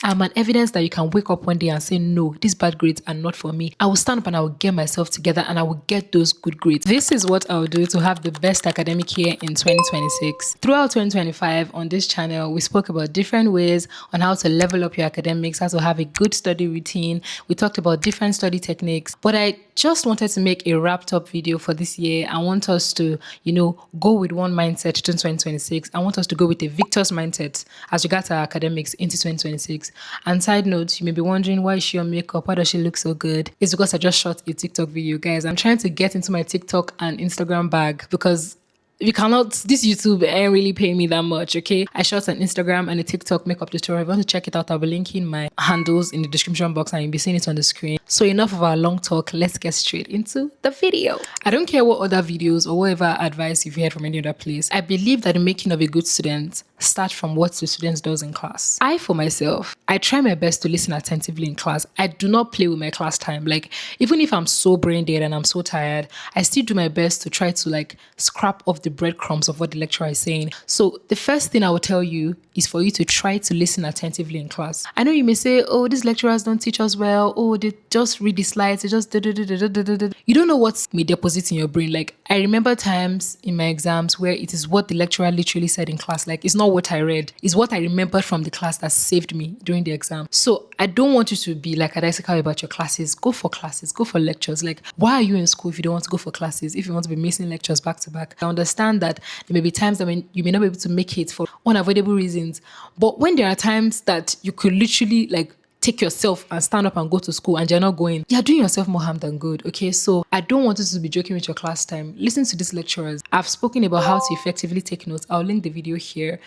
I'm an evidence that you can wake up one day and say, no, these bad grades are not for me. I will stand up and I will get myself together and I will get those good grades. This is what I'll do to have the best academic year in 2026. Throughout 2025 on this channel, we spoke about different ways on how to level up your academics, how to have a good study routine. We talked about different study techniques, but I just wanted to make a wrapped up video for this year. I want us to, go with one mindset to 2026. I want us to go with a victor's mindset as regards our academics into 2026. And side note, you may be wondering, why is she on makeup? Why does she look so good? It's because I just shot a TikTok video, guys. I'm trying to get into my TikTok and Instagram bag because this YouTube ain't really paying me that much, okay? I shot an Instagram and a TikTok makeup tutorial. If you want to check it out, I'll be linking my handles in the description box and you'll be seeing it on the screen. So enough of our long talk, let's get straight into the video. I don't care what other videos or whatever advice you've heard from any other place. I believe that the making of a good student starts from what the student does in class. For myself, I try my best to listen attentively in class. I do not play with my class time. Like, even if I'm so brain dead and I'm so tired, I still do my best to try to scrap off the breadcrumbs of what the lecturer is saying. So the first thing I will tell you is for you to try to listen attentively in class. I know you may say, oh, these lecturers don't teach us well. Oh, they just read the slides. They just You don't know what's may deposit in your brain. Like, I remember times in my exams where it is what the lecturer literally said in class. Like, it's not what I read. It's what I remembered from the class that saved me during the exam. So I don't want you to be like a bicycle about your classes. Go for classes. Go for lectures. Like, why are you in school if you don't want to go for classes? If you want to be missing lectures back to back? I understand that there may be times that when you may not be able to make it for unavoidable reasons. But when there are times that you could literally take yourself and stand up and go to school and you're not going, you're doing yourself more harm than good, okay? So I don't want you to be joking with your class time. Listen to these lecturers. I've spoken about how to effectively take notes. I'll link the video here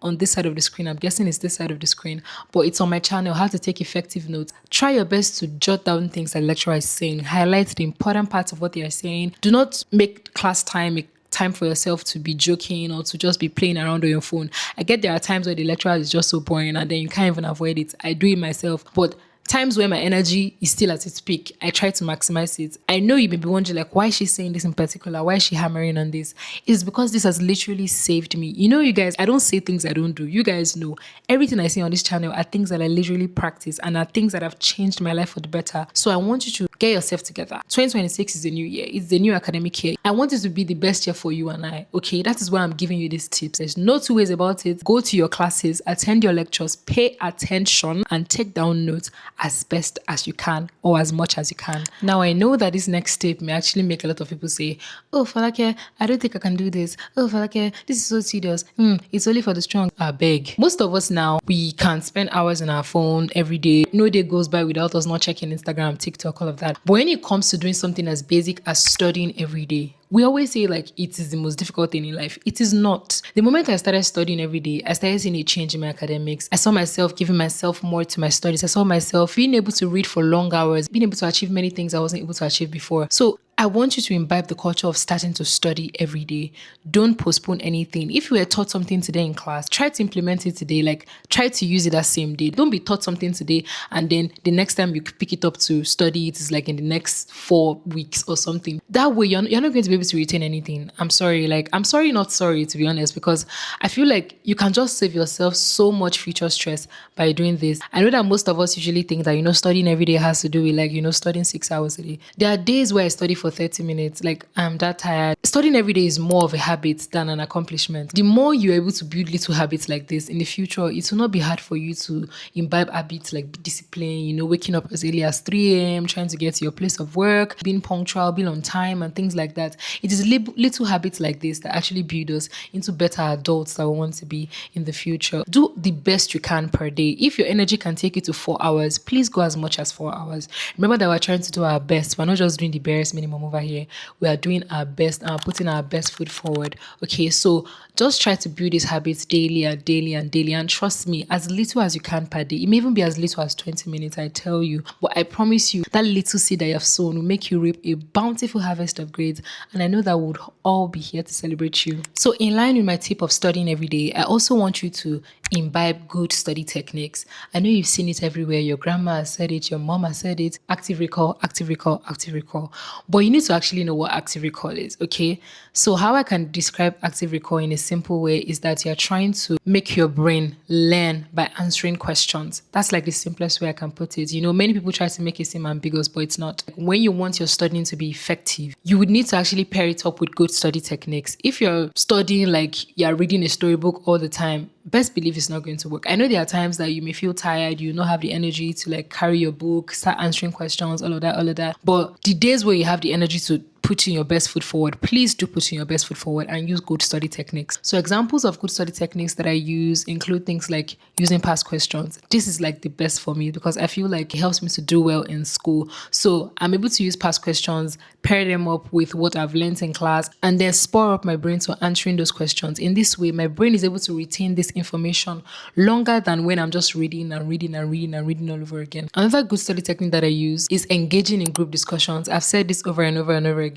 on this side of the screen. I'm guessing it's this side of the screen, but it's on my channel, how to take effective notes. Try your best to jot down things that the lecturer is saying. Highlight the important parts of what they are saying. Do not make class time time for yourself to be joking or to just be playing around on your phone. I get there are times where the lecturer is just so boring and then you can't even avoid it. I do it myself, but times where my energy is still at its peak, I try to maximize it. I know you may be wondering, why is she saying this in particular? Why is she hammering on this? It's because this has literally saved me. You guys, I don't say things I don't do. You guys know everything I say on this channel are things that I literally practice and are things that have changed my life for the better. So I want you to get yourself together. 2026 is a new year. It's the new academic year. I want it to be the best year for you and I. Okay, that is why I'm giving you these tips. There's no two ways about it. Go to your classes, attend your lectures, pay attention, and take down notes as best as you can or as much as you can. Now, I know that this next step may actually make a lot of people say, oh, Falake, I don't think I can do this. Oh, Falake, this is so tedious. It's only for the strong. I beg. Most of us now, we can spend hours on our phone every day. No day goes by without us not checking Instagram, TikTok, all of that. But when it comes to doing something as basic as studying every day, we always say it is the most difficult thing in life. It is not. The moment I started studying every day, I started seeing a change in my academics. I saw myself giving myself more to my studies. I saw myself being able to read for long hours, being able to achieve many things I wasn't able to achieve before. So I want you to imbibe the culture of starting to study every day. Don't postpone anything. If you were taught something today in class, try to implement it today. Try to use it that same day. Don't be taught something today and then the next time you pick it up to study it is in the next 4 weeks or something. That way, you're not going to be able to retain anything. I'm sorry. I'm sorry, not sorry, to be honest, because I feel like you can just save yourself so much future stress by doing this. I know that most of us usually think that, studying every day has to do with studying 6 hours a day. There are days where I study for 30 minutes. I'm that tired. Studying every day is more of a habit than an accomplishment. The more you're able to build little habits like this in the future, it will not be hard for you to imbibe habits like discipline, waking up as early as 3 a.m., trying to get to your place of work, being punctual, being on time, and things like that. It is little habits like this that actually build us into better adults that we want to be in the future. Do the best you can per day. If your energy can take you to 4 hours, please go as much as 4 hours. Remember that we're trying to do our best. We're not just doing the barest minimum over here. We are doing our best and putting our best foot forward. Okay, so just try to build these habits daily and daily and daily. And trust me, as little as you can per day. It may even be as little as 20 minutes, I tell you. But I promise you, that little seed that you have sown will make you reap a bountiful harvest of grades. And I know that we'll all be here to celebrate you. So in line with my tip of studying every day, I also want you to imbibe good study techniques. I know you've seen it everywhere. Your grandma has said it, your mom has said it. Active recall, active recall, active recall. But you need to actually know what active recall is, okay? So how I can describe active recall in a simple way is that you're trying to make your brain learn by answering questions. That's like the simplest way I can put it. You know, many people try to make it seem ambiguous, but it's not. When you want your studying to be effective, you would need to actually pair it up with good study techniques. If you're studying like you're reading a storybook all the time, best believe it's not going to work. I know there are times that you may feel tired, you not have the energy to like carry your book, start answering questions, all of that. But the days where you have the energy to put in your best foot forward, please do put in your best foot forward and use good study techniques. So examples of good study techniques that I use include things like using past questions. This is like the best for me because I feel like it helps me to do well in school. So I'm able to use past questions, pair them up with what I've learned in class, and then spur up my brain to answering those questions. In this way, my brain is able to retain this information longer than when I'm just reading all over again. Another good study technique that I use is engaging in group discussions. I've said this over and over and over again.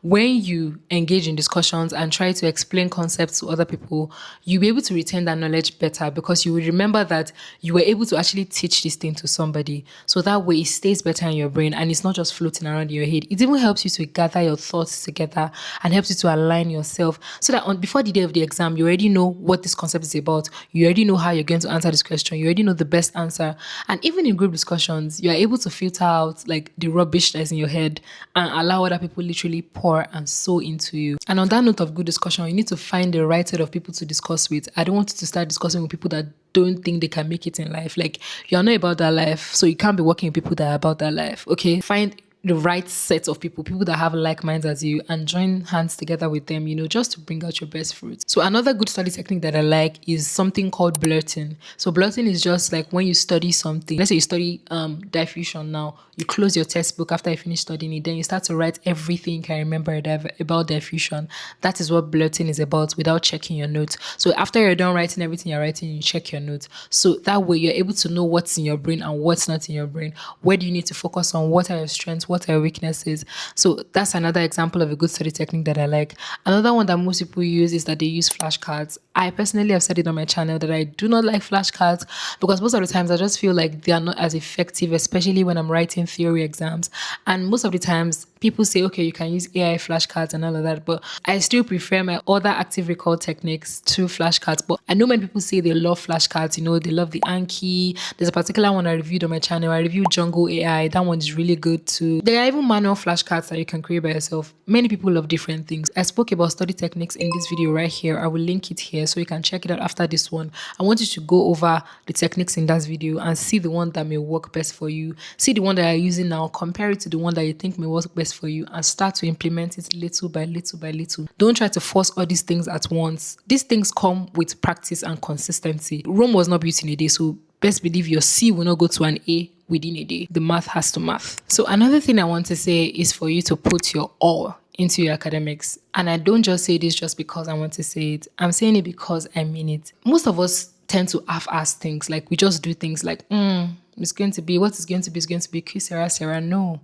When you engage in discussions and try to explain concepts to other people, you'll be able to retain that knowledge better because you will remember that you were able to actually teach this thing to somebody. So that way it stays better in your brain and it's not just floating around in your head. It even helps you to gather your thoughts together and helps you to align yourself so that before the day of the exam, you already know what this concept is about. You already know how you're going to answer this question. You already know the best answer. And even in group discussions, you are able to filter out like the rubbish that's in your head and allow other people literally pour and sow into you. And on that note of good discussion, you need to find the right set of people to discuss with. I don't want you to start discussing with people that don't think they can make it in life. Like, you're not about that life, so you can't be working with people that are about that life, okay? Find the right set of people that have like minds as you, and join hands together with them, you know, just to bring out your best fruits. So another good study technique that I like is something called blurting. So blurting is just like when you study something. Let's say you study diffusion now. You close your textbook after you finish studying it, then you start to write everything you can remember about diffusion. That is what blurting is about without checking your notes. So after you're done writing everything you're writing, you check your notes. So that way you're able to know what's in your brain and what's not in your brain. Where do you need to focus on? What are your strengths? What are your weaknesses? So that's another example of a good study technique that I like. Another one that most people use is that they use flashcards. I personally have said it on my channel that I do not like flashcards because most of the times I just feel like they are not as effective, especially when I'm writing theory exams. And most of the times people say, okay, you can use AI flashcards and all of that, but I still prefer my other active recall techniques to flashcards. But I know many people say they love flashcards, you know, they love the Anki. There's a particular one I reviewed on my channel. I reviewed Jungle AI. That one is really good too. There are even manual flashcards that you can create by yourself. Many people love different things. I spoke about study techniques in this video right here. I will link it here so you can check it out after this one. I want you to go over the techniques in that video and see the one that may work best for you. See the one that you're using now, compare it to the one that you think may work best for you, and start to implement it little by little by little. Don't try to force all these things at once. These things come with practice and consistency. Rome was not built in a day, so best believe your C will not go to an A within a day. The math has to math. So another thing I want to say is for you to put your all into your academics. And I don't just say this just because I want to say it. I'm saying it because I mean it. Most of us tend to half-ass things. Like, we just do things like, it's going to be, what is going to be is going to be. Sarah. No.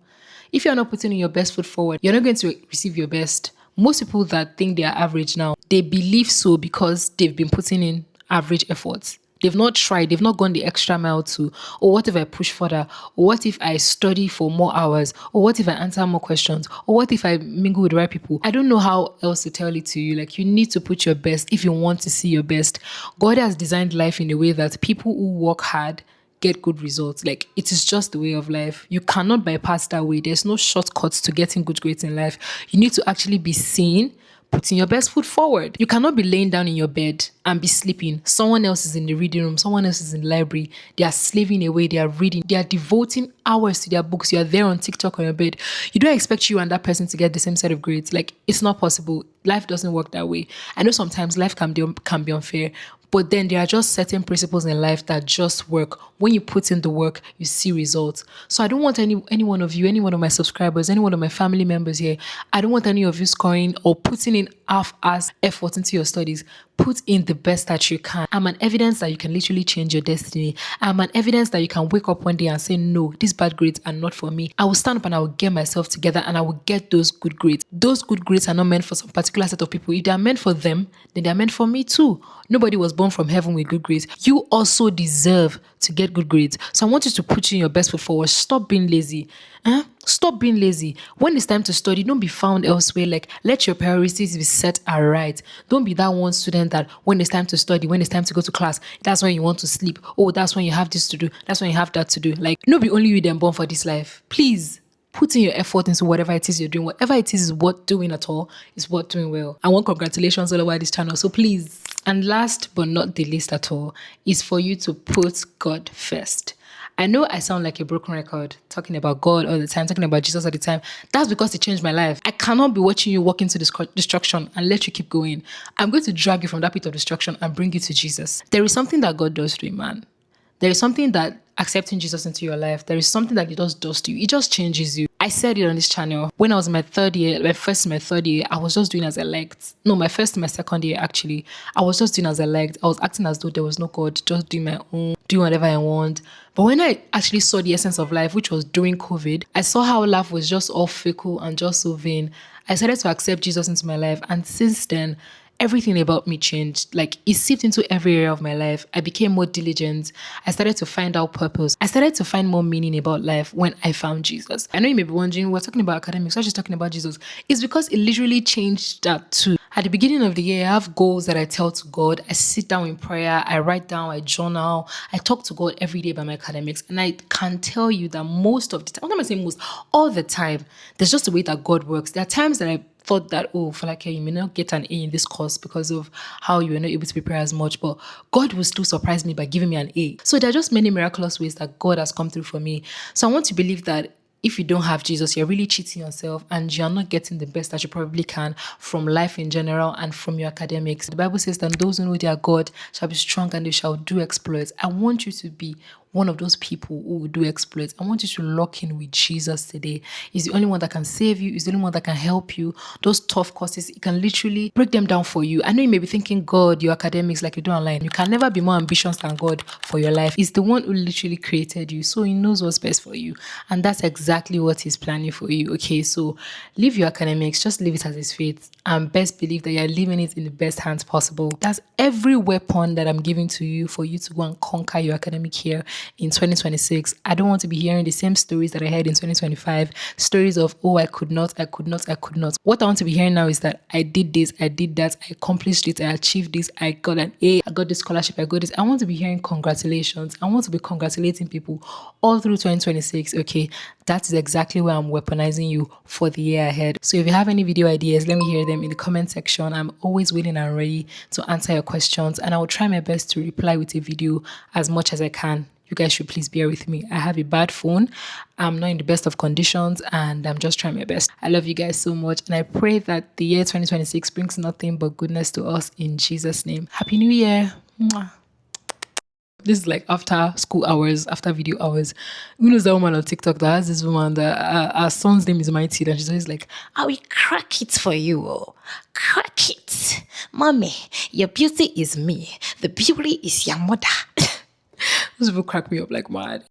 If you're not putting in your best foot forward, you're not going to receive your best. Most people that think they are average now, they believe so because they've been putting in average efforts. They've not tried, they've not gone the extra mile to, or what if I push further? Or what if I study for more hours? Or what if I answer more questions? Or what if I mingle with the right people? I don't know how else to tell it to you. Like, you need to put your best if you want to see your best. God has designed life in a way that people who work hard get good results. Like, it is just the way of life. You cannot bypass that way. There's no shortcuts to getting good grades in life. You need to actually be seen, putting your best foot forward. You cannot be laying down in your bed and be sleeping. Someone else is in the reading room. Someone else is in the library. They are slaving away. They are reading. They are devoting hours to their books. You are there on TikTok on your bed. You don't expect you and that person to get the same set of grades. Like, it's not possible. Life doesn't work that way. I know sometimes life can be unfair, but then there are just certain principles in life that just work. When you put in the work, you see results. So I don't want any one of you, any one of my subscribers, any one of my family members here, I don't want any of you scoring or putting in half-ass effort into your studies. Put in the best that you can. I'm an evidence that you can literally change your destiny. I'm an evidence that you can wake up one day and say, no, these bad grades are not for me. I will stand up and I will get myself together and I will get those good grades. Those good grades are not meant for some particular set of people. If they are meant for them, then they are meant for me too. Nobody was born from heaven with good grades. You also deserve to get good grades. So I want you to put in your best foot forward. Stop being lazy. Stop being lazy. When it's time to study, don't be found elsewhere. Like, let your priorities be set aright. Don't be that one student that when it's time to study, when it's time to go to class, that's when you want to sleep. Oh, that's when you have this to do. That's when you have that to do. Like, no be only you then born for this life. Please. Put in your effort into whatever it is you're doing. Whatever it is worth doing at all is worth doing well. I want congratulations all over this channel. So please. And last but not the least at all is for you to put God first. I know I sound like a broken record talking about God all the time, talking about Jesus all the time. That's because it changed my life. I cannot be watching you walk into destruction and let you keep going. I'm going to drag you from that pit of destruction and bring you to Jesus. There is something that God does to a man. There is something that accepting Jesus into your life, there is something that it just does to you. It just changes you. I said it on this channel. When I was in my third year, my third year, I was just doing as I liked. No, my second year, actually. I was just doing as I liked. I was acting as though there was no God, just doing my own, doing whatever I want. But when I actually saw the essence of life, which was during COVID, I saw how life was just all fickle and just so vain. I started to accept Jesus into my life. And since then, everything about me changed. Like, it seeped into every area of my life. I became more diligent. I started to find out purpose. I started to find more meaning about life when I found Jesus. I know you may be wondering, we're talking about academics, we're just talking about Jesus. It's because it literally changed that too. At the beginning of the year, I have goals that I tell to God. I sit down in prayer. I write down, I journal. I talk to God every day about my academics. And I can tell you that most of the time, I'm not going to say most, all the time, there's just a way that God works. There are times that I thought that, oh, for like, you may not get an A in this course because of how you were not able to prepare as much, but God will still surprise me by giving me an A. So there are just many miraculous ways that God has come through for me. So I want to believe that if you don't have Jesus, you're really cheating yourself and you're not getting the best that you probably can from life in general and from your academics. The Bible says that those who know their God shall be strong and they shall do exploits. I want you to be one of those people who will do exploits. I want you to lock in with Jesus today. He's the only one that can save you. He's the only one that can help you. Those tough courses, he can literally break them down for you. I know you may be thinking, God, your academics like you do online. You can never be more ambitious than God for your life. He's the one who literally created you. So he knows what's best for you. And that's exactly what he's planning for you. Okay, so leave your academics. Just leave it as his fate. And best believe that you're leaving it in the best hands possible. That's every weapon that I'm giving to you for you to go and conquer your academic year in 2026. I don't want to be hearing the same stories that I heard in 2025. Stories of, oh, I could not. What I want to be hearing now is that I did this, I did that, I accomplished it, I achieved this, I got an A, I got this scholarship, I got this. I want to be hearing congratulations. I want to be congratulating people all through 2026. Okay, that is exactly where I'm weaponizing you for the year ahead. So if you have any video ideas, let me hear them in the comment section. I'm always willing and ready to answer your questions, and I will try my best to reply with a video as much as I can. You guys should please bear with me. I have a bad phone. I'm not in the best of conditions and I'm just trying my best. I love you guys so much. And I pray that the year 2026 brings nothing but goodness to us in Jesus' name. Happy New Year. Mwah. This is like after school hours, after video hours. Who knows that woman on TikTok that has this woman that her son's name is Mighty, and she's always like, I will crack it for you. Oh. Crack it. Mommy, your beauty is me. The beauty is your mother. Those people crack me up like mad.